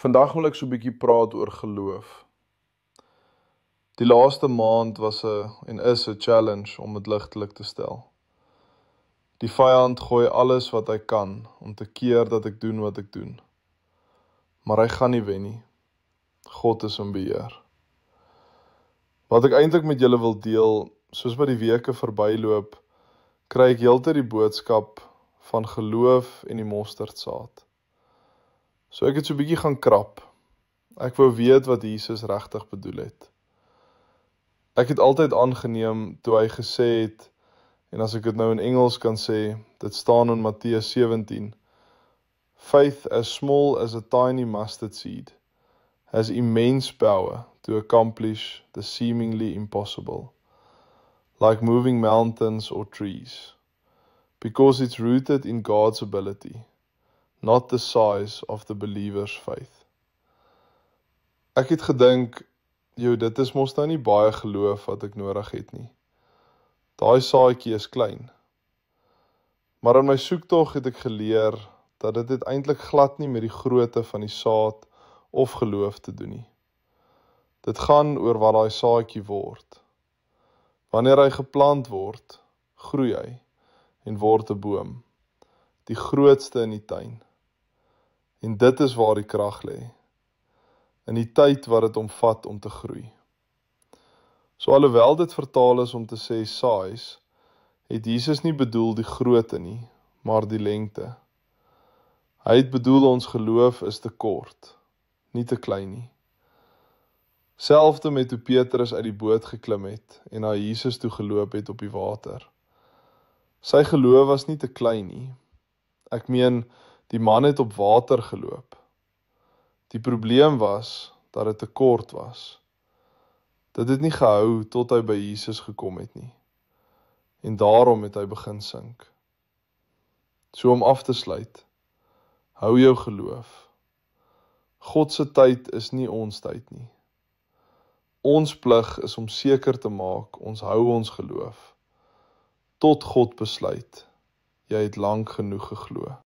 Vandag wil ek so 'n bietjie praat oor geloof. Die laaste maand was en is 'n challenge om dit ligtelik te stel. Die vyand gooi alles wat hy kan om te keer dat ek doen wat ek doen. Maar hy gaan nie wen nie. God is in beheer. Wat ek eintlik met julle wil deel, soos wat die weke verbyloop, kry ek heeltyd die boodskap van geloof en die mosterdsaad. So ek het so 'n bietjie gaan krap. Ek wou weet wat Jesus regtig bedoel het. Ek het altyd aangeneem toe hy gesê het, en as ek dit nou in Engels kan sê, dit staan in Matteus 17, Faith as small as a tiny mustard seed has immense power to accomplish the seemingly impossible, like moving mountains or trees, because it's rooted in God's ability, not the size of the believer's faith. Ek het gedink, dit is mos nou nie baie geloof wat ek nodig het nie. Daai saadjie is klein. Maar in my soektog het ek geleer dat dit eintlik glad nie met die grootte van die saad of geloof te doen nie. Dit gaan oor wat daai saadjie word. Wanneer hy geplant word, groei hy en word 'n boom, die grootste in die tuin. En dit is waar die krag lê, in die tyd wat dit omvat om te groei. So alhoewel dit vertaal is om te sê size, het Jesus nie bedoel die grootte nie, maar die lengte. Hy het bedoel ons geloof is te kort, nie te klein nie. Selfde met hoe Petrus uit die boot geklim het en na Jesus toe geloop het op die water. Sy geloof was nie te klein nie. Ek meen, die man het op water geloop. Die probleem was dat dit te kort was. Dit het nie gehou tot hy by Jesus gekom het nie. En daarom het hy begin sink. So om af te sluit, hou jou geloof. God se tyd is nie ons tyd nie. Ons plig is om seker te maak, ons hou ons geloof. Tot God besluit, jy het lank genoeg geglo.